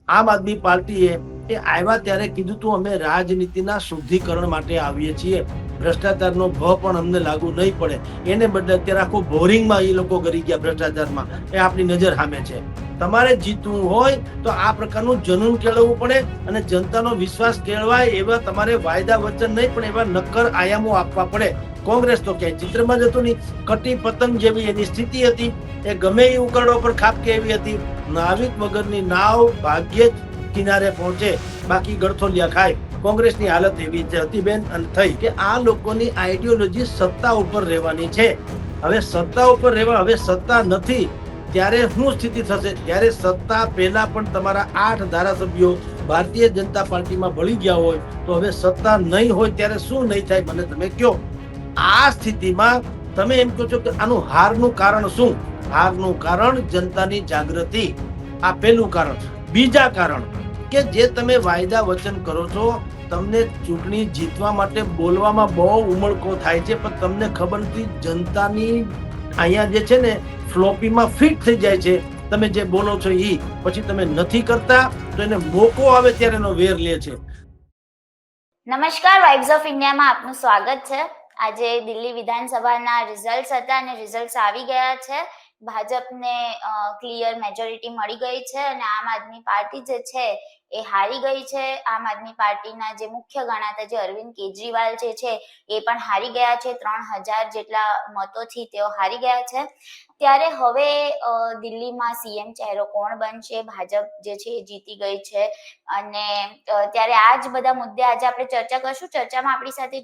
આમ આદમી પાર્ટીએ એ આવ્યા ત્યારે કીધું તું અમે રાજનીતિના શુદ્ધિકરણ માટે આવીએ છીએ, ભ્રષ્ટાચારનો ભ પણ અમને લાગુ નહીં પડે. એને બદલે અત્યારે આખું બોરિંગમાં એ લોકો કરી ગયા ભ્રષ્ટાચારમાં. એ આપણી નજર સામે છે. તમારે જીતવું હોય તો આ પ્રકારનું જનૂન કેળવવું પડે અને જનતાનો વિશ્વાસ કેળવાય એવા તમારે વાયદા વચન નહીં પણ એવા નક્કર આયામો આપવા પડે. કોંગ્રેસ તો ક્યાંય ચિત્રમાં જતું નહીં. કટી પતંગ જેવી એની સ્થિતિ હતી. એ ગમે એ ઉકરડો પર ખાપકે એવી હતી. નાવિક વગરની નાવ ભાગ્યે જ કિનારે પહોંચે, બાકી ગળથોલિયા ખાય. કોંગ્રેસની હાલત એવી હતી બેન અને થઈ કે આ લોકોની આઈડિયોલોજી સત્તા ઉપર રહેવાની છે. હવે સત્તા ઉપર રહેવા, હવે સત્તા નથી ત્યારે શું સ્થિતિ થશે? ત્યારે સત્તા પહેલા પણ તમારા 8 ધારાસભ્યો ભારતીય જનતા પાર્ટીમાં ભળી ગયા હોય તો હવે સત્તા નહીં હોય ત્યારે શું નહીં થાય મને તમે કહો. આ સ્થિતિમાં તમે એમ કહો છો કે આનું હારનું કારણ શું? હારનું કારણ જનતાની જાગૃતિ. આ પહેલું કારણ. બીજા કારણ કે જે તમે વાયદા વચન કરો છો, તમને ચૂંટણી જીતવા માટે બોલવામાં બહુ ઉમળકો થાય છે પણ તમને ખબર નથી જનતાની અહીંયા જે છે ને ફ્લોપીમાં ફિટ થઈ જાય છે. તમે જે બોલો છો એ પછી તમે નથી કરતા તો એને મોકો આવે ત્યારે એનો વેર લે છે. નમસ્કાર, વાઇબ્સ ઓફ ઇન્ડિયામાં આપનું સ્વાગત છે. આજે દિલ્હી વિધાનસભાના રિઝલ્ટ્સ હતા અને રિઝલ્ટ્સ આવી ગયા છે. ભાજપને ક્લિયર મેજોરિટી મળી ગઈ છે અને આમ આદમી પાર્ટી જે છે એ હારી ગઈ છે. આમ આદમી પાર્ટીના જે મુખ્ય ગણાતા જે અરવિંદ કેજરીવાલ જે છે એ પણ હારી ગયા છે. 3000 જેટલા મતોથી તેઓ હારી ગયા છે. ત્યારે હવે દિલ્હીમાં સીએમ ચહેરો કોણ બનશે? ભાજપ જે છે એ જીતી ગઈ છે અને ત્યારે આ જ બધા મુદ્દે આજે આપણે ચર્ચા કરશું. ચર્ચામાં આપણી સાથે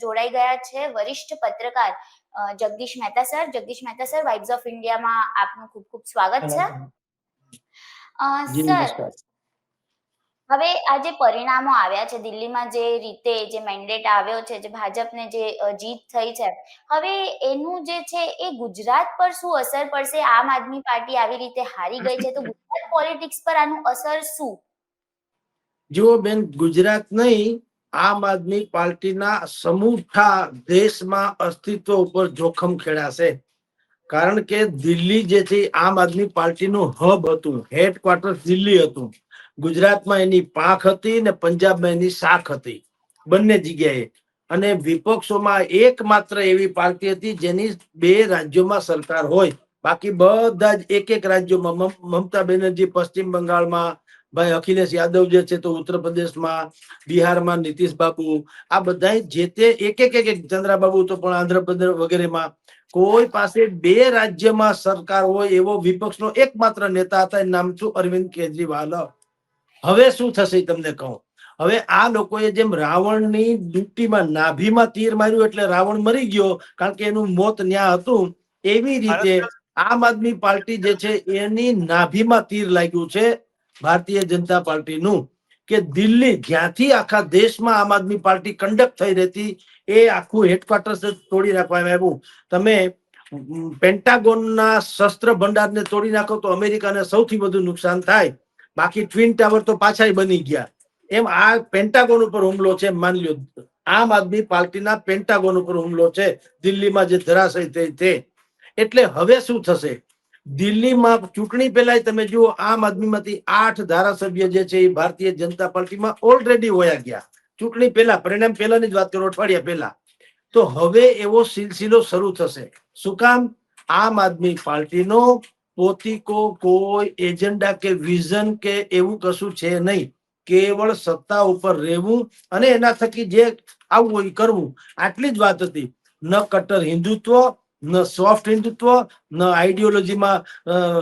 જોડાઈ ગયા છે વરિષ્ઠ પત્રકાર Jagdish Mehta sir. Jagdish Mehta sir, vibes of ઇન્ડિયામાં આપનું ખૂબ ખૂબ સ્વાગત છે. સર, હવે આ જે પરિણામો આવ્યા છે દિલ્હીમાં, જે રીતે જે મેન્ડેટ આવ્યો છે, જે ભાજપને જે જીત થઈ છે, હવે એનું જે છે એ ગુજરાત પર શું અસર પડશે? આમ આદમી પાર્ટી આવી રીતે હારી ગઈ છે તો ગુજરાત પોલિટિક્સ પર આનું અસર શું? જુઓ બેન, ગુજરાત નહીં, આમ આદમી પાર્ટીના સમૂઠા દેશમાં અસ્તિત્વ ઉપર જોખમ ખેડાશે. કારણ કે દિલ્હી જે છે આમ આદમી પાર્ટીનું હબ હતું, હેડક્વાર્ટર દિલ્હી હતું. ગુજરાતમાં એની પાંખ હતી ને પંજાબમાં એની શાખ હતી, બંને જગ્યાએ. અને વિપક્ષોમાં એકમાત્ર એવી પાર્ટી હતી જેની 2 રાજ્યોમાં સરકાર હોય. બાકી બધા જ એક રાજ્યોમાં. મમતા બેનર્જી પશ્ચિમ બંગાળમાં, ભાઈ અખિલેશ યાદવ જે છે તો ઉત્તર પ્રદેશમાં, બિહારમાં નીતિશ બાબુ, આ બધા જે તે એક ચંદ્રાબાબુ તો પણ આંધ્રપ્રદેશ વગેરેમાં. કોઈ પાસે 2 રાજ્યમાં સરકાર હોય એવો વિપક્ષનો એકમાત્ર નેતા હતા, નામ શું? અરવિંદ કેજરીવાલ. હવે શું થશે તમને કહું. હવે આ લોકોએ જેમ રાવણની દુષ્ટિમાં નાભીમાં તીર માર્યું એટલે રાવણ મરી ગયો, કારણ કે એનું મોત ન્યા હતું. એવી રીતે આમ આદમી પાર્ટી જે છે એની નાભીમાં તીર લાગ્યું છે ભારતીય જનતા પાર્ટીનું. કે દિલ્હી જ્યાંથી આખા દેશમાં આમ આદમી પાર્ટી કંડક્ટ થઈ રહેતી, એ આખું હેડક્વાર્ટર તોડી નાખવામાં આવ્યું. તમે પેન્ટાગોનના શસ્ત્ર ભંડારને તોડી નાખો તો અમેરિકાને સૌથી વધુ નુકસાન થાય. બાકી ટ્વિન ટાવર તો પાછા બની ગયા. એમ આ પેન્ટાગોન ઉપર હુમલો છે. માની લો આમ આદમી પાર્ટીના પેન્ટાગોન ઉપર હુમલો છે દિલ્હીમાં જે ધરાશય થઈ તે. એટલે હવે શું થશે? દિલ્હીમાં ચૂંટણી પહેલા તમે જુઓ, આમ આદમીમાંથી 8 ધારાસભ્ય જે છે એ ભારતીય જનતા પાર્ટીમાં ઓલરેડી વયા ગયા. ચૂંટણી પહેલા, પરિણામ પહેલાની જ વાત કરો, અઠવાડિયા પહેલા. તો હવે એવો સિલસિલો શરૂ થશે. શું કામ? આમ આદમી પાર્ટીનો પોતીકો કોઈ એજન્ડા કે વિઝન કે એવું કશું છે નહીં. કેવળ સત્તા ઉપર રહેવું અને એના થકી જે આવવું હોય કરવું, આટલી જ વાત હતી. ન કટ્ટર હિન્દુત્વ, ન સોફ્ટ હિન્દુત્વ, ન આઈડિયોલોજીમાં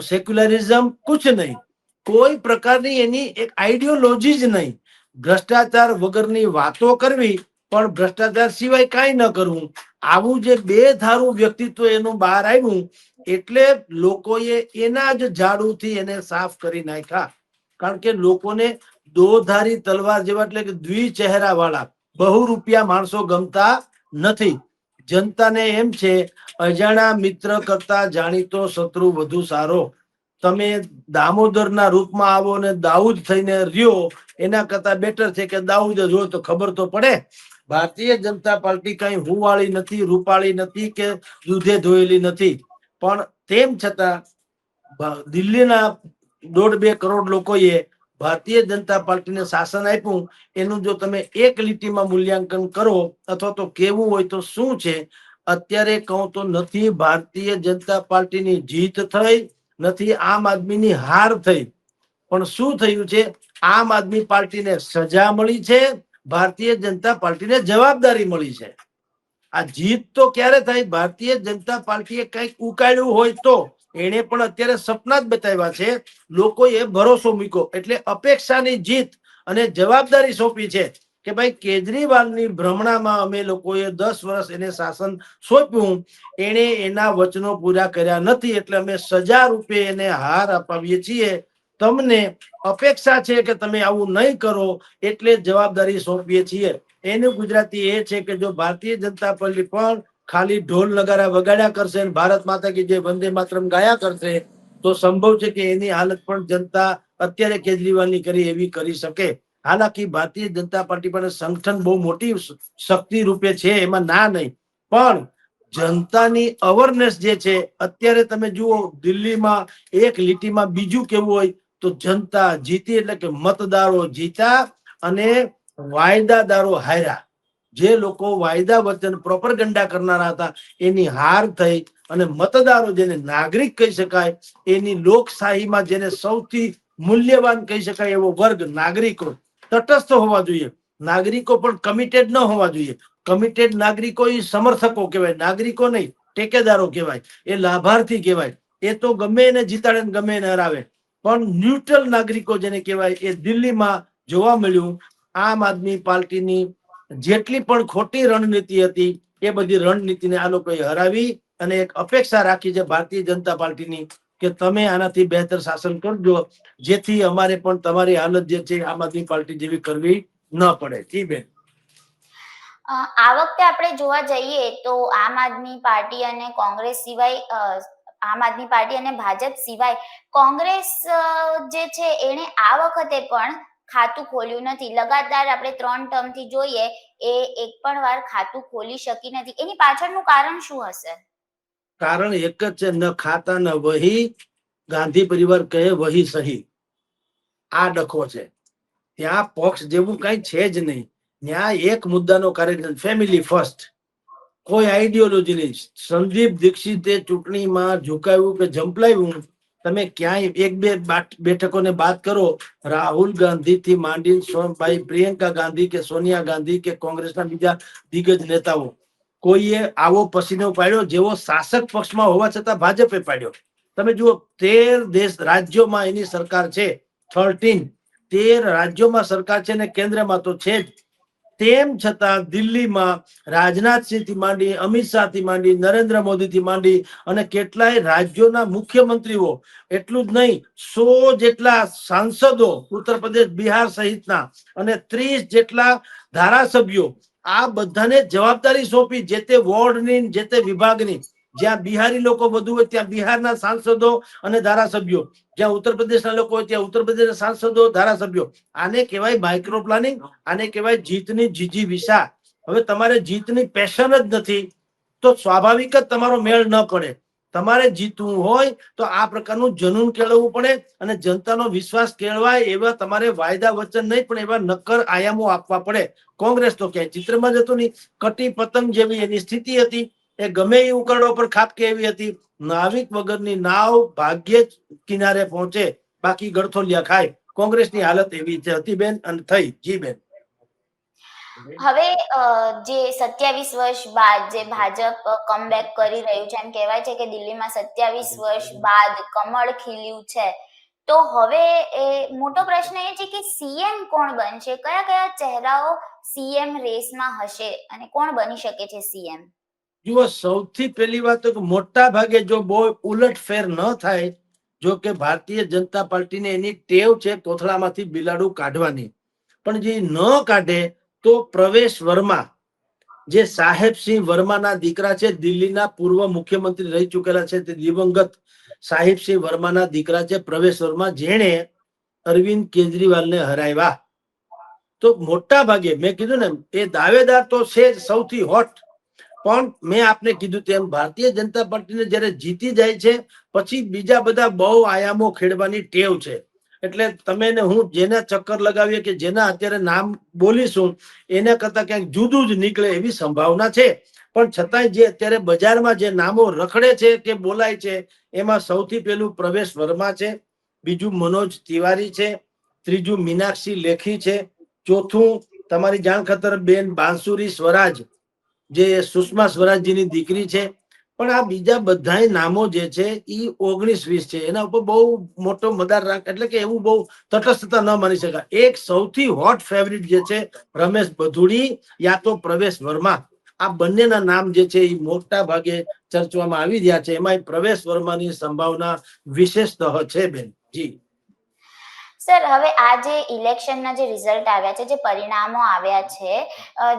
સેક્યુલરિઝમ, કુછ નહીં. કોઈ પ્રકારની એની એક આઈડિયોલોજી જ નહીં. ભ્રષ્ટાચાર વગરની વાતો કરવી પણ ભ્રષ્ટાચાર સિવાય કાંઈ ન કરવું. આવું જે 2 ધારું વ્યક્તિત્વ એનું બહાર આવ્યું એટલે લોકોએ એના જ ઝાડુથી એને સાફ કરી નાખ્યા. કારણ કે લોકોને દોધારી તલવાર જેવા, એટલે કે દ્વિચહેરા વાળા બહુ રૂપિયા માણસો ગમતા નથી. જનતાને એમ છે અજાણા મિત્ર કરતા જાણીતો શત્રુ વધુ સારો. તમે દામોદરના રૂપમાં આવો ને દાઉદ થઈને રહ્યો, એના કરતા બેટર છે કે દાઉદ જ હોય તો ખબર તો પડે. ભારતીય જનતા પાર્ટી કઈ હુવાળી નથી, રૂપાળી નથી કે દૂધે ધોયેલી નથી. પણ તેમ છતાં દિલ્હીના 1.5-2 કરોડ લોકોએ ભારતીય જનતા પાર્ટીને શાસન આપ્યું એનું જો તમે એક લીટીમાં મૂલ્યાંકન કરો અથવા તો કેવું હોય તો શું છે, અત્યારે કહું તો નથી ભારતીય જનતા પાર્ટીની જીત થઈ, નથી આમ આદમીની હાર થઈ, પણ શું થયું છે, આમ આદમી પાર્ટીને સજા મળી છે, ભારતીય જનતા પાર્ટીને જવાબદારી મળી છે. આ જીત તો ક્યારે થાય, ભારતીય જનતા પાર્ટીએ કંઈક ઉકાળ્યું હોય તો. એને પણ અત્યારે સપના જ બતાવ્યા છે, લોકોએ ભરોસો મૂક્યો એટલે અપેક્ષાની જીત અને જવાબદારી સોંપી છે કે ભાઈ કેજરીવાલની ભ્રમણામાં અમે લોકોએ 10 વર્ષ એને શાસન સોંપ્યું, એને એના વચનો પૂરા કર્યા નથી એટલે અમે સજા રૂપે એને હાર અપાવીએ છીએ. તમને અપેક્ષા છે કે તમે આવું નહીં કરો એટલે જવાબદારી સોંપીએ છીએ. એનું ગુજરાતી એ છે કે જો ભારતીય જનતા પાર્ટી પણ ખાલી ઢોલ નગારા વગાડ્યા કરશે, ભારત માતા કી જય વંદે માતરમ ગાયા કરશે તો સંભવ છે કે એની હાલત પણ જનતા અત્યારે કેજરીવાલની કરી એવી કરી શકે. હાલાકી ભારતીય જનતા પાર્ટી પાસે સંગઠન બહુ મોટી શક્તિ રૂપે છે, એમાં ના નહીં, પણ જનતાની અવેરનેસ જે છે અત્યારે તમે જુઓ દિલ્હીમાં એક લીટીમાં બીજું કેવું હોય તો જનતા જીતી એટલે કે મતદારો જીતા અને વાયદાદારો હાર્યા. જે લોકો વાયદા વચન પ્રોપરગંડા કરનારા હતા એની હાર થઈ અને મતદારો જેને નાગરિક કહી શકાય, એની લોકશાહીમાં જેને સૌથી મૂલ્યવાન કહી શકાય એવો વર્ગ નાગરિકો તટસ્થ હોવા જોઈએ. નાગરિકો પણ કમિટેડ ન હોવા જોઈએ. કમિટેડ નાગરિકો એ સમર્થકો કહેવાય, નાગરિકો નહીં, ટેકેદારો કહેવાય, એ લાભાર્થી કહેવાય. એ તો ગમે એને જીતાડે ને ગમે એને હરાવે, પણ ન્યુટ્રલ નાગરિકો જેને કહેવાય એ દિલ્હીમાં જોવા મળ્યું. આમ આદમી પાર્ટીની જેટલી પણ ખોટી રણનીતિ હતી એ બધી રણનીતિને આ લોકોએ હરાવી અને એક અપેક્ષા રાખી છે ભારતીય જનતા પાર્ટીની કે તમે આનાથી બહેતર શાસન કરજો, જેથી અમારે પણ તમારી હાલત જે છે આમ આદમી પાર્ટી જેવી કરવી ન પડે. જી બેન. આ વખતે આપણે જોવા જઈએ તો આમ આદમી પાર્ટી અને કોંગ્રેસ સિવાય આમ આદમી પાર્ટી અને ભાજપ સિવાય કોંગ્રેસ જે છે એને આ વખતે પણ ખાતું ખોલ્યું નથી. લગાતાર આપણે 3 ટર્મથી જોઈએ એ એક પણ વાર ખાતું ખોલી શકી નથી. એની પાછળનું કારણ શું હશે? કારણ એક જ છે, ન ખાતા ન વહી, ગાંધી પરિવાર કહે વહી સહી. આ ડખો છે. ત્યાં પક્ષ જેવું કઈ છે જ નહીં. ત્યાં એક મુદ્દાનો કાર્યક્રમ, ફેમિલી ફર્સ્ટ, કોઈ આઈડિયોલોજી નહીં. સંદીપ દીક્ષિતે ચૂંટણીમાં ઝુકાવ્યું કે ઝંપલાવ્યું, તમે ક્યાંય એક બે બેઠકોને બાદ કરો, રાહુલ ગાંધી થી માંડીને ભાઈ પ્રિયંકા ગાંધી કે સોનિયા ગાંધી કે કોંગ્રેસના બીજા દિગ્ગજ નેતાઓ કોઈએ આવો પસીનો પાડ્યો જેવો શાસક પક્ષમાં હોવા છતાં ભાજપે પાડ્યો. તમે જુઓ 13 રાજ્યોમાં એની સરકાર છે, 13 રાજ્યોમાં સરકાર છે ને કેન્દ્રમાં તો છે જ. તેમ છતાં દિલ્હીમાં રાજનાથસિંહ થી માંડી, અમિત શાહ થી માંડી, નરેન્દ્ર મોદી થી માંડી અને કેટલાય રાજ્યોના મુખ્યમંત્રીઓ, એટલું જ નહીં 100 જેટલા સાંસદો ઉત્તર પ્રદેશ, બિહાર સહિતના અને 30 જેટલા ધારાસભ્યો, આ બધાને જવાબદારી સોંપી જે તે વોર્ડની, જે તે વિભાગની. જ્યાં બિહારી લોકો વધુ હોય ત્યાં બિહારના સાંસદો અને ધારાસભ્યો, જ્યાં ઉત્તર પ્રદેશના લોકો હોય ત્યાં ઉત્તર પ્રદેશના સાંસદો, ધારાસભ્યો. આને કહેવાય માઇક્રો પ્લાનિંગ, આને કહેવાય જીતની જીજી વિસા. હવે તમારે જીતની પેશન જ નથી તો સ્વાભાવિક જ તમારો મેળ ન પડે. તમારે જીતવું હોય તો આ પ્રકારનું જનૂન કેળવવું પડે અને જનતાનો વિશ્વાસ કેળવાય એવા તમારે વાયદા વચન નહીં પણ એવા નક્કર આયામો આપવા પડે. કોંગ્રેસ તો ક્યાંય ચિત્રમાં જતું નહીં. કટી પતંગ જેવી એની સ્થિતિ હતી, એ ગમે એ ઉકરડો પર ખાપકે એવી હતી. નાવિક વગરની નાવ ભાગ્યે જ કિનારે પહોંચે, બાકી ગળથોલિયા ખાય. કોંગ્રેસની હાલત એવી હતી બેન, અને થઈ. જી બેન. હવે જે 27 વર્ષ બાદ જે ભાજપ કમબેક કરી રહ્યું છે, એમ કહેવાય છે કે દિલ્હીમાં 27 વર્ષ બાદ કમળ ખીલ્યું છે, તો હવે એ મોટો પ્રશ્ન એ છે કે સીએમ કોણ બનશે? કયા કયા ચહેરાઓ સીએમ રેસમાં હશે અને કોણ બની શકે છે સીએમ? જુઓ, સૌથી પહેલી વાત તો મોટા ભાગે જો બહુ ઉલટફેર ન થાય, જો કે ભારતીય જનતા પાર્ટીને એની ટેવ છે કોથળામાંથી બિલાડું કાઢવાની, પણ જે ન કાઢે તો પ્રવેશ વર્મા, જે સાહેબસિંહ વર્માના દીકરા છે, દિલ્હીના પૂર્વ મુખ્યમંત્રી રહી ચૂકેલા છે, તે દિવંગત સાહેબસિંહ વર્માના દીકરા છે પ્રવેશ વર્મા, જેણે અરવિંદ કેજરીવાલને હરાવ્યા. તો મોટા ભાગે મેં કીધું ને એ દાવેદાર તો છે સૌથી હોટ, પણ મેં આપને કીધું તેમ ભારતીય જનતા પાર્ટીને જયારે જીતી જાય છે પછી બીજા બધા બહુ આયામો ખેડવાની ટેવ છે. એટલે તમે ને હું જેના ચક્કર લગાવીએ કે જેના અત્યારે નામ બોલીશું એના કરતા ક્યાંક જુદું જ નીકળે એવી સંભાવના છે. પણ છતાંય જે અત્યારે બજારમાં જે નામો રખડે છે કે બોલાય છે એમાં સૌથી પહેલું પ્રવેશ વર્મા છે, બીજું મનોજ તિવારી છે, ત્રીજું મીનાક્ષી લેખી છે, ચોથું તમારી જાણ ખાતર બેન બાંસુરી સ્વરાજ જે સુષ્મા સ્વરાજજીની દીકરી છે. પણ આ બીજા બધા નામો જે છે એ 19-20 છે, એના ઉપર બહુ મોટો મદાર રાખ એટલે કે એવું બહુ તટસ્થતા ન માની શકાય. એક સૌથી હોટ ફેવરિટ જે છે રમેશ ભદુડી યા તો પ્રવેશ વર્મા, આ બંનેના નામ જે છે એ મોટા ભાગે ચર્ચવામાં આવી રહ્યા છે. એમાં પ્રવેશ વર્માની સંભાવના વિશેષતઃ છે બેન. જી સર, હવે આ જે ઇલેક્શનના જે રિઝલ્ટ આવ્યા છે, જે પરિણામો આવ્યા છે,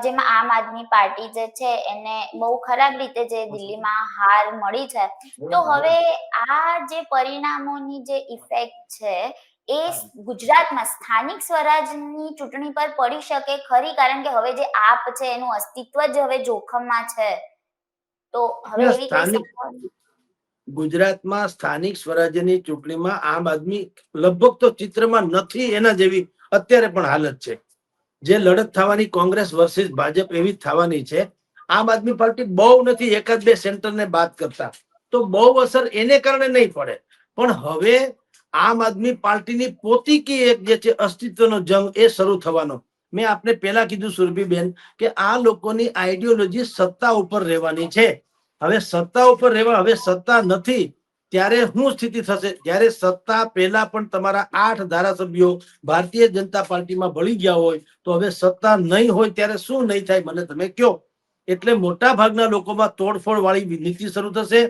જેમાં આમ આદમી પાર્ટી જે છે એને બહુ ખરાબ રીતે જે દિલ્હીમાં હાર મળી છે, તો હવે આ જે પરિણામોની જે ઇફેક્ટ છે એ ગુજરાતમાં સ્થાનિક સ્વરાજની ચૂંટણી પર પડી શકે ખરી? કારણ કે હવે જે આપ છે એનું અસ્તિત્વ જ હવે જોખમમાં છે, તો હવે એવી કોઈ સ્થાનિક સંભાવના? ગુજરાતમાં સ્થાનિક સ્વરાજ્યની ચૂંટણીમાં આમ આદમી લગભગ તો ચિત્રમાં નથી એના જેવી અત્યારે પણ હાલત છે. જે લડત થવાની કોંગ્રેસ વર્સિસ ભાજપ એવી જ થવાની છે. આમ આદમી પાર્ટી બહુ નથી, એકાદ બે સેન્ટરને બાદ કરતા તો બહુ અસર એને કારણે નહીં પડે. પણ હવે આમ આદમી પાર્ટીની પોતીકી એક જે છે અસ્તિત્વનો જંગ એ શરૂ થવાનો. મેં આપને પહેલા કીધું સુરભીબેન કે આ લોકોની આઈડિયોલોજી સત્તા ઉપર રહેવાની છે. હવે સત્તા ઉપર રહેવા, હવે સત્તા નથી ત્યારે શું સ્થિતિ થશે? જ્યારે સત્તા પહેલા પણ તમારા 8 ધારાસભ્યો ભારતીય જનતા પાર્ટીમાં ભળી ગયા હોય તો હવે સત્તા નહીં હોય ત્યારે શું નહીં થાય મને તમે કહો. એટલે મોટા ભાગના લોકોમાં તોડફોડ વાળી નીતિ શરૂ થશે.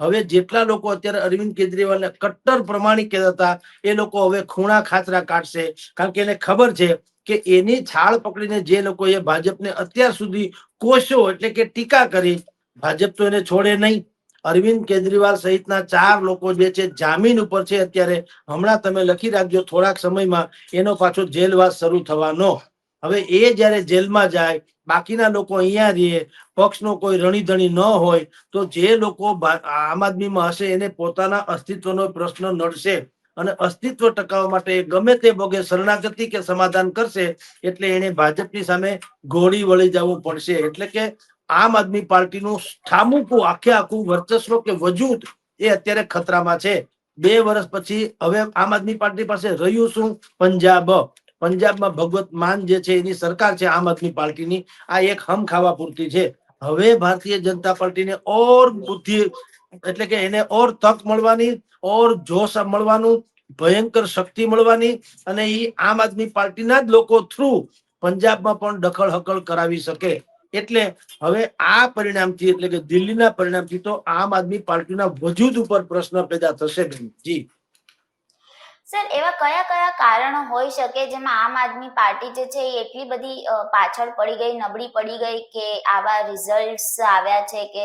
હવે જેટલા લોકો અત્યારે અરવિંદ કેજરીવાલને કટ્ટર પ્રમાણિક કહેતા હતા એ લોકો હવે ખૂણા ખાચરા કાઢશે. કારણ કે એને ખબર છે કે એની છાળ પકડીને જે લોકોએ ભાજપને અત્યાર સુધી કોસ્યો એટલે કે ટીકા કરી, ભાજપ તો એને છોડે નહીં. અરવિંદ કેજરીવાલ સહિતના 4 લોકો જે છે જામીન ઉપર છે અત્યારે. હમણાં તમે લખી રાખજો થોડાક સમયમાં એનો પાછો જેલવાસ શરૂ થવાનો. હવે એ જયારે જેલમાં જાય, બાકીના લોકો અહીંયા રહીએ, પક્ષનો કોઈ રણીધણી ન હોય તો જે લોકો આમ આદમીમાં હશે એને પોતાના અસ્તિત્વનો પ્રશ્ન નડશે અને અસ્તિત્વ ટકાવવા માટે ગમે તે ભોગે શરણાગતિ કે સમાધાન કરશે એટલે એને ભાજપની સામે ઘોડી વળી જવું પડશે. એટલે કે આમ આદમી પાર્ટીનું ઠામુકું આખે આખું વર્ચસ્વ કે વજૂદ એ અત્યારે ખતરામાં છે. 2 વર્ષ પછી હવે આમ આદમી પાર્ટી પાસે રહ્યું શું? પંજાબમાં ભગવત માન જે છે એની સરકાર છે આમ આદમી પાર્ટીની. આ એક હમ ખાવા પૂરતી છે. હવે ભારતીય જનતા પાર્ટીને ઓર બુદ્ધિ એટલે કે એને ઓર તક મળવાની, ઓર જોશ મળવાનું, ભયંકર શક્તિ મળવાની અને એ આમ આદમી પાર્ટીના જ લોકો થ્રુ પંજાબમાં પણ દખલ હકલ કરાવી શકે. એટલે હવે આ પરિણામથી એટલે કે દિલ્હીના પરિણામથી તો આમ આદમી પાર્ટીના વજૂદ ઉપર પ્રશ્ન પેદા થશે. જી સર, એવા કયા કયા કારણો હોઈ શકે જેમાં આમ આદમી પાર્ટી જે છે એ એટલી બધી પાછળ પડી ગઈ, નબળી પડી ગઈ કે આવા રિઝલ્ટ્સ આવ્યા છે કે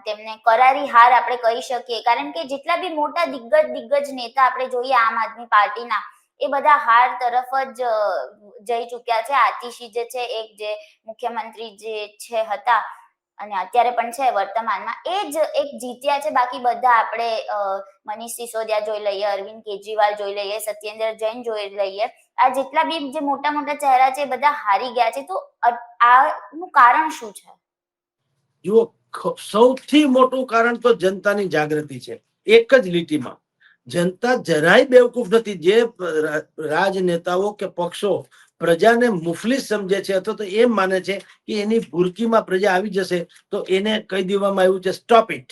તેમને કરારી હાર આપણે કહી શકીએ? કારણ કે જેટલા બી મોટા દિગ્ગજ નેતા આપણે જોઈએ આમ આદમી પાર્ટીના, એ બધા હાર તરફ જ જઈ ચુક્યા છે. આતિશી જે છે એક જે મુખ્યમંત્રી જે છે હતા અને અત્યારે પણ છે વર્તમાનમાં, એ જ એક જીત્યા છે. બાકી બધા આપણે મનીષ સિસોદિયા જોઈ લઈએ, અરવિંદ કેજરીવાલ જોઈ લઈએ, સત્યેન્દ્ર જૈન જોઈ લઈએ, આ જેટલા બી જે મોટા મોટા ચહેરા છે બધા હારી ગયા છે. તો આનું કારણ શું છે? જુઓ, સૌથી મોટું કારણ તો જનતાની જાગૃતિ છે. એક જ લીટીમાં જનતા જરાય બેવકૂફ નથી. જે રાજનેતાઓ કે પક્ષો પ્રજાને મુફલિસ સમજે છે અથવા તો એમ માને છે કે એની ભૂરકીમાં પ્રજા આવી જશે તો એને કહી દેવામાં આવ્યું છે સ્ટોપ ઇટ.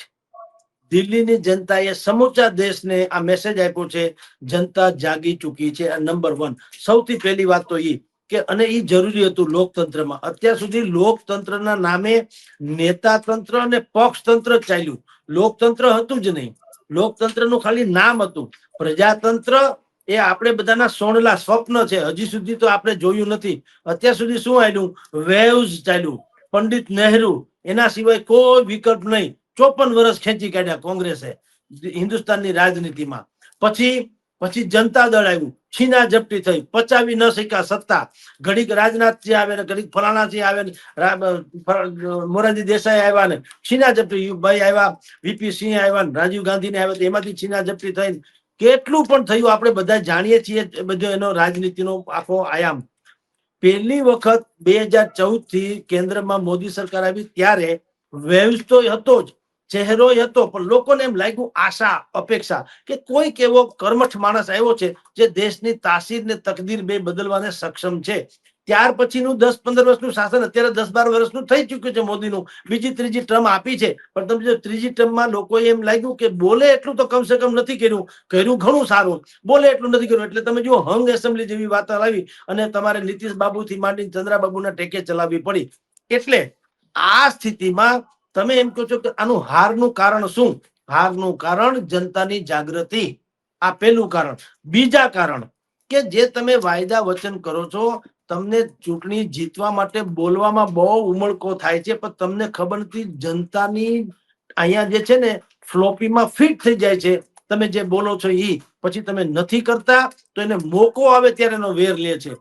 દિલ્હીની જનતાએ સમૂચા દેશને આ મેસેજ આપ્યો છે, જનતા જાગી ચૂકી છે. નંબર 1 સૌથી પહેલી વાત તો એ કે અને એ જરૂરી હતું લોકતંત્રમાં. અત્યાર સુધી લોકતંત્રના નામે નેતા તંત્ર અને પક્ષ તંત્ર જ ચાલ્યું, લોકતંત્ર હતું જ નહીં. લોકતંત્રનું ખાલી નામ હતું. પ્રજાતંત્ર એ આપણે બધાના સોણલા સ્વપ્ન છે. હજી સુધી તો આપણે જોયું નથી. અત્યાર સુધી શું આવ્યું? વેવ્સ ચાલ્યું. પંડિત નહેરુ, એના સિવાય કોઈ વિકલ્પ નહીં. 54 વર્ષ ખેંચી કાઢ્યા કોંગ્રેસે હિન્દુસ્તાનની રાજનીતિમાં. પછી જનતા દળ આવ્યું, છીના ઝપટી થઈ, પચાવી ન શક્યા સત્તા. ઘડીક રાજનાથજી આવે ને ઘડીક ફલાણાજી આવે ને મોરારજી દેસાઈ આવ્યા ને છીના ઝપટી ભાઈ આવ્યા, વીપી સિંહ આવ્યા, રાજીવ ગાંધી ને આવ્યા, એમાંથી છીના ઝપટી થઈ કેટલું પણ થયું આપણે બધા જાણીએ છીએ, બધો એનો રાજનીતિનો આખો આયામ. પહેલી વખત 2014 થી કેન્દ્રમાં મોદી સરકાર આવી ત્યારે વેવ્સ તો હતો જ, ચહેરો હતો, પણ લોકોને એમ લાગ્યું, આશા અપેક્ષા કે કોઈક એવો કર્મઠ માણસ આવ્યો છે જે દેશની તાસીર ને તકદીર બે બદલવાને સક્ષમ છે. ત્યાર પછીનું 10-15 વર્ષનું શાસન અત્યારે 10-12 વર્ષનું થઈ ચુક્યું છે મોદીનું. બીજી ત્રીજી ટર્મ આપી છે, પણ તમે જો ત્રીજી ટર્મમાં લોકોએ એમ લાગ્યું કે બોલે એટલું તો કમસે કમ નથી કર્યું ઘણું સારું, બોલે એટલું નથી કર્યું. એટલે તમે જુઓ, હંગ એસેમ્બલી જેવી વાત આવી અને તમારે નીતિશ બાબુ થી માંડીને ચંદ્રાબાબુના ટેકે ચલાવવી પડી. એટલે આ સ્થિતિમાં તમે એમ કહો છો કે આનું હારનું કારણ શું? હારનું કારણ જનતાની જાગૃતિ, આ પહેલું કારણ. બીજા કારણ કે જે તમે વાયદા વચન કરો છો, તમને ચૂંટણી જીતવા માટે બોલવામાં બહુ ઉમળકો થાય છે, પણ તમને ખબર નથી જનતાની અહીંયા જે છે ને ફ્લોપીમાં ફિટ થઈ જાય છે. તમે જે બોલો છો એ પછી તમે નથી કરતા તો એને મોકો આવે ત્યારે એનો વેર લે છે.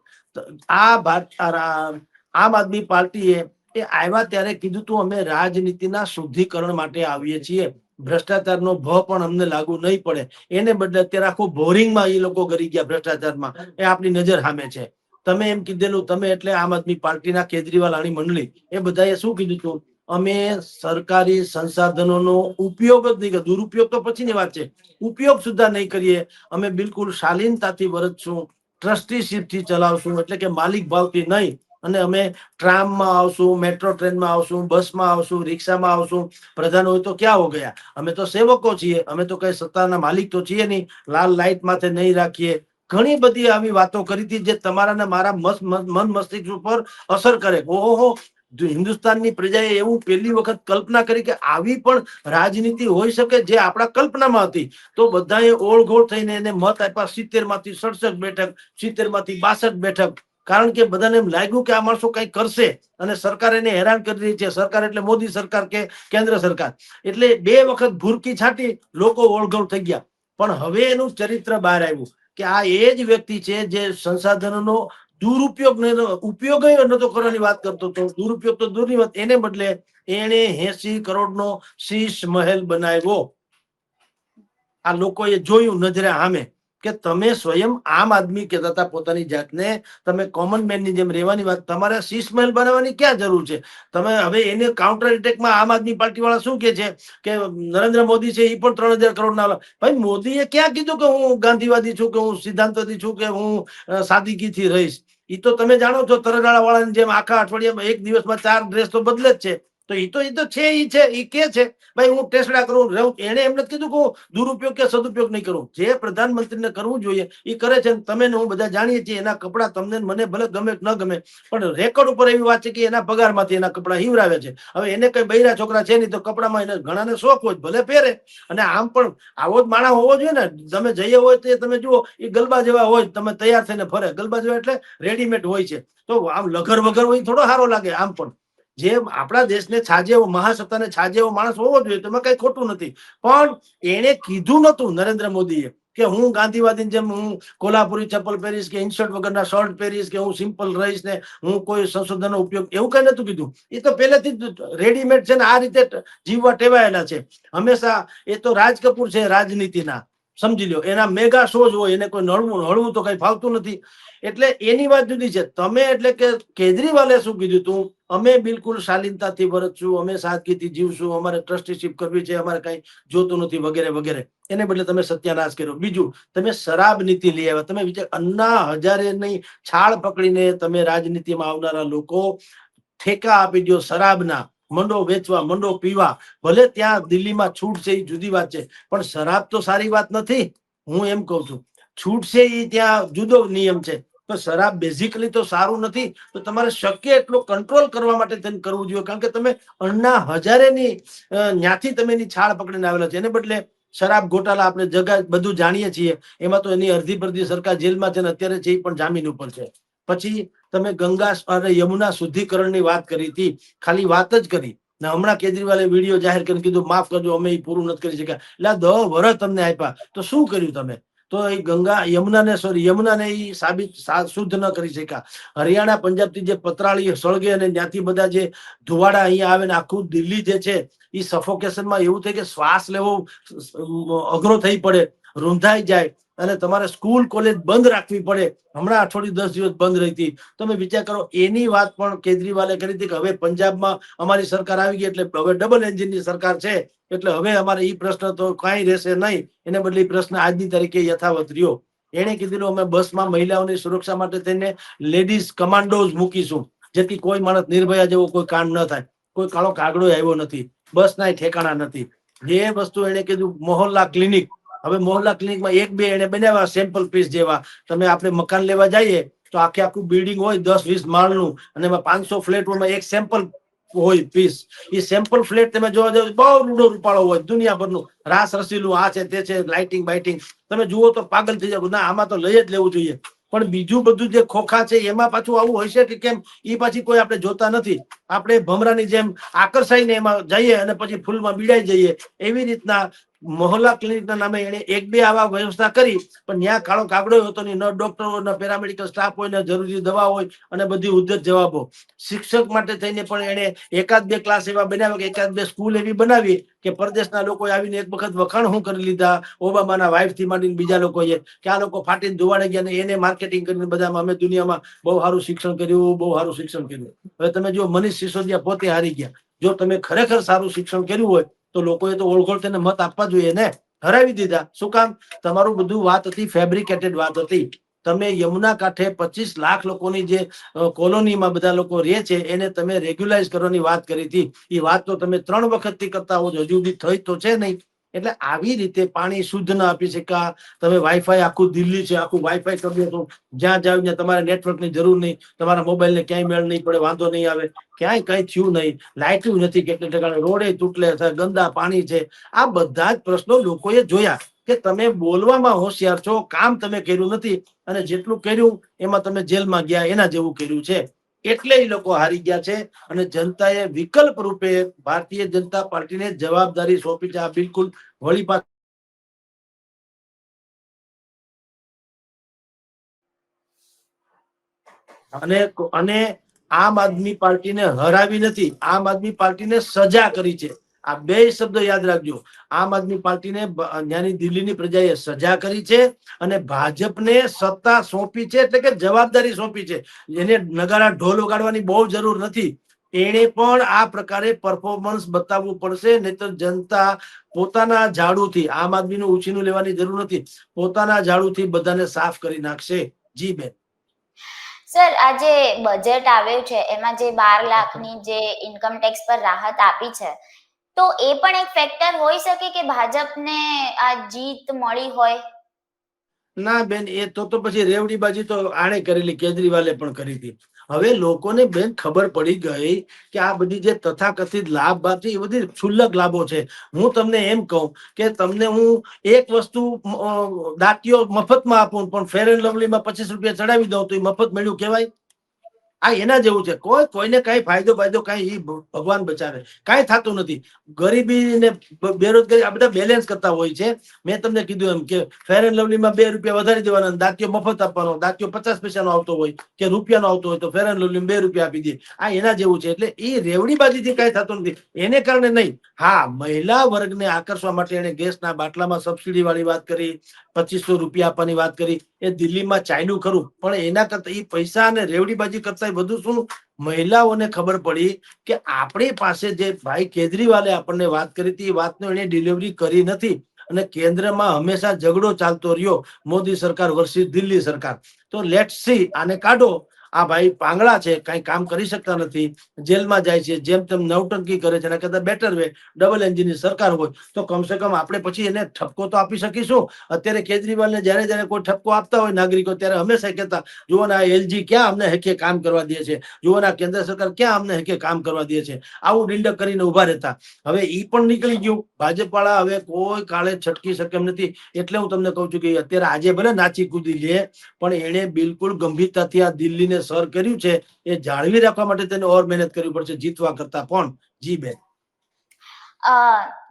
આમ આદમી પાર્ટીએ આવ્યા ત્યારે કીધું તું અમે રાજનીતિના શુદ્ધિકરણ માટે આવીએ છીએ, ભ્રષ્ટાચારનો ભ પણ અમને લાગુ નહીં પડે. એને બદલે અત્યારે આખું બોરિંગમાં એ લોકો કરી ગયા ભ્રષ્ટાચારમાં. એ આપણી નજર સામે છે. તમે એમ કીધેલું, તમે એટલે આમ આદમી પાર્ટીના કેજરીવાલ આની મંડળી, એ બધાએ શું કીધું હતું? અમે સરકારી સંસાધનોનો ઉપયોગ જ નહીં, દુરુપયોગ તો પછીની વાત છે, ઉપયોગ સુધા નહીં કરીએ. અમે બિલકુલ શાલીનતાથી વર્તશું, ટ્રસ્ટીશીપથી ચલાવશું, એટલે કે માલિક ભાવથી નહીં. અને અમે ટ્રામમાં આવશું, મેટ્રો ટ્રેનમાં આવશું, બસમાં આવશું, રિક્ષામાં આવશું. પ્રધાન હોય તો ક્યાં હો ગયા? અમે તો સેવકો છીએ, અમે તો કઈ સત્તાના માલિક તો છીએ નહીં. લાલ લાઈટ માથે નહીં રાખીએ. ઘણી બધી આવી વાતો કરી હતી જે તમારા ને મારા મન મસ્તિષ્ક ઉપર અસર કરે. ઓહો, હિન્દુસ્તાનની પ્રજાએ એવું પહેલી વખત કલ્પના કરી કે આવી પણ રાજનીતિ હોઈ શકે જે આપણા કલ્પનામાં હતી. તો બધાએ ઓળઘોળ થઈને એને મત આપ્યા. 70 માંથી 67 બેઠક, 70 માંથી 62 બેઠક. કારણ કે બધાને એમ લાગ્યું કે આ માણસો કઈ કરશે અને સરકાર એને હેરાન કરી રહી છે. સરકાર એટલે મોદી સરકાર કે કેન્દ્ર સરકાર. એટલે 2 વખત ભૂરકી છાટી, લોકો ઓળઘોળ થઈ ગયા. પણ હવે એનું ચરિત્ર બહાર આવ્યું કે આ એ જ વ્યક્તિ છે જે સંસાધનોનો દુરુપયોગ ઉપયોગ નતો કરવાની વાત કરતો હતો. દુરુપયોગ તો દૂરની વાત, એને બદલે એને 80 કરોડનો શીશ મહેલ બનાવ્યો. આ લોકોએ જોયું નજરે સામે કે તમે સ્વયં આમ આદમી કહેતા હતા પોતાની જાતને, તમે કોમન મેનની જેમ રહેવાની વાત, તમારે શીશ મહેલ બનાવવાની ક્યાં જરૂર છે? તમે હવે એને કાઉન્ટર એટેકમાં આમ આદમી પાર્ટી વાળા શું કે છે કે નરેન્દ્ર મોદી છે એ પણ 3000 કરોડ ના. ભાઈ, મોદીએ ક્યાં કીધું કે હું ગાંધીવાદી છું, કે હું સિદ્ધાંતવાદી છું, કે હું સાદગીથી રહીશ? એ તો તમે જાણો છો, તરગાળા વાળાની જેમ આખા અઠવાડિયામાં એક દિવસમાં 4 ડ્રેસ તો બદલે જ છે. તો એ તો છે, એ છે, એ કે છે ભાઈ હું ટેસડા કરું રહું. એને એમ નથી કીધું કે હું દુરુપયોગ કે સદુપયોગ નહીં કરું. જે પ્રધાનમંત્રીને કરવું જોઈએ એ કરે છે. તમે હું બધા જાણીએ છીએ એના કપડા તમને મને ભલે ગમે કે ન ગમે, પણ રેકોર્ડ ઉપર એવી વાત છે કે એના પગારમાંથી એના કપડા હિવરાવે છે. હવે એને કઈ બૈરા છોકરા છે નહીં તો કપડામાં એને ઘણાને શોખ હોય, ભલે પહેરે. અને આમ પણ આવો જ માણસ હોવો જોઈએ ને. તમે જઈએ હોય તો તમે જુઓ, એ ગલબા જેવા હોય, તમે તૈયાર થઈને ફરે. ગલબા જેવા એટલે રેડીમેડ હોય છે. તો આમ લગર વગર હોય થોડો સારો લાગે. આમ પણ જે આપણા દેશને છાજે એવો, મહાસત્તાને છાજે એવો માણસ હોવો જોઈએ, તેમાં કઈ ખોટું નથી. પણ એને કીધું નતું નરેન્દ્ર મોદીએ કે હું ગાંધીવાદી જેમ હું કોલ્હાપુરી ચપ્પલ પહેરીશ, કે ઇન્શર્ટ વગરના શર્ટ પહેરીશ, કે હું સિમ્પલ રહીશ ને હું કોઈ સંશોધનનો ઉપયોગ, એવું કઈ નતું કીધું. એ તો પહેલેથી જ રેડીમેડ છે ને આ રીતે જીવવા ટેવાયેલા છે હંમેશા. એ તો રાજ કપૂર છે રાજનીતિના, સમજી લો. એના મેગા શો જ હોય, એને કોઈ હળવું તો કઈ ફાવતું નથી. એટલે એની વાત જુદી છે. તમે એટલે કે કેજરીવાલે શું કીધું તું? અમે બિલકુલ શાલીનતાથી વર્તશું, અમે સાદગીથી જીવશું, અમારે ટ્રસ્ટીશીપ કરવી છે, અમારે કઈ જોતું નથી, વગેરે વગેરે. એને બદલે તમે સત્યાનાશ કર્યો. બીજું, તમે શરાબ નીતિ લઈ આવ્યા. તમે વિચાર, અન્ના હજારેની છાળ પકડીને તમે રાજનીતિમાં આવનારા લોકો ઠેકા આપી દો શરાબના, મંડો વેચવા, મંડો પીવા. ભલે ત્યાં દિલ્હીમાં છૂટ છે, એ જુદી વાત છે, પણ શરાબ તો સારી વાત નથી. હું એમ કઉ છું, છૂટ છે એ ત્યાં જુદો નિયમ છે, તો શરાબ બેઝિકલી તો સારું નથી. તો તમારે શક્ય એટલો કંટ્રોલ કરવા માટે તેને કરવું જોઈએ. કારણ કે તમે અન્ના હજારેની ન્યાથી તમે એની છાળ પકડીને આવેલા છે. એને બદલે શરાબ ઘોટાલા આપણે જગા બધું જાણીએ છીએ. એમાં તો એની અડધી પડધી સરકાર જેલમાં છે ને અત્યારે છે એ પણ જામીન ઉપર છે. પછી તમે ગંગા અને યમુના શુદ્ધિકરણની વાત કરી હતી, ખાલી વાત જ કરી. ને હમણાં કેજરીવાલે વિડીયો જાહેર કરીને કીધું માફ કરજો, અમે એ પૂરું નથી કરી શક્યા. એટલે 10 વર્ષ તમને આપ્યા તો શું કર્યું તમે? તો એ ગંગા યમુનાને એ સાબિત શુદ્ધ ન કરી શક્યા. હરિયાણા પંજાબથી જે પતરાળી સળગે અને ત્યાંથી બધા જે ધુવાડા અહીંયા આવે ને આખું દિલ્હી જે છે એ સફોકેશનમાં એવું થાય કે શ્વાસ લેવો અઘરો થઈ પડે. રૂંધાઈ જાય અને તમારે સ્કૂલ કોલેજ બંધ રાખવી પડે. હમણાં અઠવાડિયું 10 દિવસ બંધ રહી હતી. તમે વિચાર કરો, એની વાત પણ કેજરીવાલે કરી હતી કે હવે પંજાબમાં અમારી સરકાર આવી ગઈ એટલે હવે ડબલ એન્જિનની સરકાર છે, એટલે હવે અમારે ઈ પ્રશ્ન તો કાંઈ રહેશે નહીં. એને બદલે ઈ પ્રશ્ન આજની તારીખે યથાવત રહ્યો. એને કીધું અમે બસમાં મહિલાઓની સુરક્ષા માટે થઈને લેડીઝ કમાન્ડોઝ મૂકીશું, જેથી કોઈ માણસ નિર્ભયા જેવો કોઈ કાંડ ન થાય. કોઈ કાળો કાગડો આવ્યો નથી, બસના ઠેકાણા નથી. જે વસ્તુ એને કીધું મોહલ્લા ક્લિનિક, હવે મોહલ્લા ક્લિનિકમાં એક બે એને બનાવ્યા સેમ્પલ પીસ જેવા. તમે આપણે મકાન લેવા જઈએ તો આખે આખું બિલ્ડિંગ હોય 10-20 માળનું, અને એમાં 500 ફ્લેટમાં એક સેમ્પલ હોય પીસ. એ સેમ્પલ ફ્લેટ તમે જોવા જાવ બહુ રૂડો રૂપાળો હોય, દુનિયાભરનું રાસ રસીલું આ છે તે છે, લાઇટિંગ બાઇટિંગ તમે જુઓ તો પાગલ થઈ જાવ. ના, આમાં તો લઈ જ લેવું જોઈએ. પણ બીજું બધું જે ખોખા છે એમાં પાછું આવું હોય છે કે કેમ, એ પાછી કોઈ આપણે જોતા નથી. આપણે ભમરાની જેમ આકર્ષાઈને એમાં જઈએ અને પછી ફૂલમાં બીડાઈ જઈએ. એવી રીતના મોહલ્લા ક્લિનિકના નામે એને એક બે આવા વ્યવસ્થા કરી, પણ ત્યાં કાળો કાગડો હતો નહીં, ન ડોક્ટરો ન પેરામેડિકલ સ્ટાફ હોય, ને જરૂરી દવા હોય, અને બધી ઉદ્ધત જવાબો. શિક્ષક માટે થઈને પણ એને એકાદ બે ક્લાસ એવા બનાવ્યા, કે એકાદ બે સ્કૂલ એવી બનાવી કે પરદેશના લોકો આવીને એક વખત વખાણ હું કરી લીધા ઓબામાના વાઇફ થી માંડીને બીજા લોકોએ, કે આ લોકો ફાટીને ધોવાડે ગયા, ને એને માર્કેટિંગ કરીને બધામાં અમે દુનિયામાં બહુ સારું શિક્ષણ કર્યું, બહુ સારું શિક્ષણ કર્યું. હવે તમે જો મનીષ સિસોદિયા પોતે હારી ગયા. જો તમે ખરેખર સારું શિક્ષણ કર્યું હોય તો લોકોએ તો ઓળઘોળ તેને મત આપવા જોઈએ ને. હરાવી દીધા. શું કામ? તમારું બધું વાત હતી ફેબ્રિકેટેડ વાત હતી. તમે યમુના કાંઠે 25 લાખ લોકોની જે કોલોનીમાં બધા લોકો રહે છે એને તમે રેગ્યુલાઇઝ કરવાની વાત કરી હતી. એ વાત તો તમે 3 વખતથી કરતા હો, હજુ સુધી થઈ તો છે નહીં. એટલે આવી રીતે પાણી શુદ્ધ ના આપી શકા. તમે વાઈફાઈ આખું દિલ્હી છે, આખું વાઈફાઈ કરી દો, જ્યાં જાવ ત્યાં તમારે નેટવર્કની જરૂર નહીં, તમારા મોબાઈલને ક્યાંય મેળ નહીં પડે, વાંધો નહીં આવે, ક્યાંય કઈ થયું નહીં, લાઇટું નથી કેટલી ઠેકાણે, રોડે તૂટલે છે, ગંદા પાણી છે. આ બધા જ પ્રશ્નો લોકોએ જોયા કે તમે બોલવામાં હોશિયાર છો, કામ તમે કર્યું નથી, અને જેટલું કર્યું એમાં તમે જેલમાં ગયા એના જેવું કર્યું છે. એટલે એ લોકો હારી ગયા છે. અને જનતાએ વિકલ્પ રૂપે ભારતીય જનતા પાર્ટીને જવાબદારી સોંપી છે. આ બિલકુલ વળી પાછું અને આમ આદમી પાર્ટીને હરાવી નથી, આમ આદમી પાર્ટીને સજા કરી છે. આ બે શબ્દ યાદ રાખજો. આમ આદમી પાર્ટીને ત્યાંની દિલ્હીની પ્રજાએ સજા કરી છે, અને ભાજપને સત્તા સોંપી છે, એટલે કે જવાબદારી સોંપી છે. એને નગારા ઢોલ વગાડવાની બહુ જરૂર નથી. એને પણ આ પ્રકારે પરફોર્મન્સ બતાવવું પડશે, નહીં તો જનતા પોતાના ઝાડુથી, આમ આદમીનું ઉછીનું લેવાની જરૂર નથી, પોતાના ઝાડુથી બધાને સાફ કરી નાખશે. જી બેન. સર, આ જે બજેટ આવ્યું છે એમાં જે 12 લાખની જે ઇન્કમ ટેક્સ પર રાહત આપી છે, તો એ પણ એક ફેક્ટર હોઈ શકે કે ભાજપને આ જીત મળી હોય? ના બેન, એ તો પછી રેવડીબાજી તો આણે કરેલી, કેજરીવાલે પણ કરી હતી. હવે લોકોને બેન ખબર પડી ગઈ કે આ બધી જે તથાકથિત લાભ બાદ છે એ બધી ક્ષુલ્લક લાભો છે. હું તમને એમ કહું કે તમને હું એક વસ્તુ દાંતીઓ મફતમાં આપું, પણ ફેર એન્ડ લવલીમાં 25 રૂપિયા ચડાવી દઉં તો એ મફત મળ્યું કહેવાય? આ એના જેવું છે. કોઈને કઈ ફાયદો કઈ ભગવાન બચાવે, કઈ થતું નથી. ગરીબી ને બેરોજગારી આ બધા બેલેન્સ કરતા હોય છે. મેં તમને કીધું એમ કે ફેર એન્ડ લવલીમાં 2 રૂપિયા વધારી દેવાના, દાંતીઓ મફત આપવાનો, દાંતીઓ 50 પૈસાનો આવતો હોય કે રૂપિયાનો આવતો હોય તો ફેર એન્ડ લવલી 2 રૂપિયા આપી દે. આ એના જેવું છે. એટલે એ રેવડીબાજીથી કઈ થતું નથી, એને કારણે નહીં. હા, મહિલા વર્ગને આકર્ષવા માટે એને ગેસના બાટલામાં સબસિડી વાળી વાત કરી, 2500 રૂપિયા આપવાની વાત કરી. એ દિલ્હીમાં ચાલ્યું ખરું, પણ એના કરતા એ પૈસા અને રેવડીબાજી કરતા બધું શું, મહિલાઓને ખબર પડી કે આપણી પાસે જે ભાઈ કેજરીવાલે આપણને વાત કરી હતી એ વાતનો એને ડિલિવરી કરી નથી. અને કેન્દ્રમાં હંમેશા ઝઘડો ચાલતો રહ્યો, મોદી સરકાર વર્સિસ દિલ્હી સરકાર. તો લેટ્સ સી, આને કાઢો. આ ભાઈ પાંગળા છે, કઈ કામ કરી શકતા નથી, જેલમાં જાય છે, જેમ તેમ નવટંકી કરે છે. એના કરતા બેટર વે ડબલ એન્જિનની સરકાર હોય તો કમસે કમ આપણે પછી એને ઠપકો તો આપી શકીશું. અત્યારે કેજરીવાલને જયારે કોઈ ઠપકો આપતા હોય નાગરિકો, ત્યારે હંમેશા કહેતા, જુઓ ને આ એલજી ક્યાં અમને હેકે કામ કરવા દે છે, જુઓ ને આ કેન્દ્ર સરકાર ક્યાં અમને હેકે કામ કરવા દે છે. આવું ડિંડક કરીને ઉભા રહેતા. હવે ઈ પણ નીકળી ગયું. ભાજપ વાળા હવે કોઈ કાળે છટકી શકે એમ નથી. એટલે હું તમને કહું છું કે અત્યારે આજે ભલે નાચી કૂદી લે, પણ એને બિલકુલ ગંભીરતાથી આ દિલ્હીને સર કર્યું છે, એ જાળવી રાખવા માટે તેને ઓર મહેનત કરવી પડશે જીતવા કરતા પણ. જી બેન.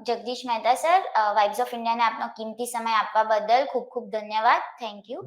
Jagdish Mehta sir, vibes of ઇન્ડિયાને આપનો કિંમતી સમય આપવા બદલ ખૂબ ખૂબ ધન્યવાદ. Thank you.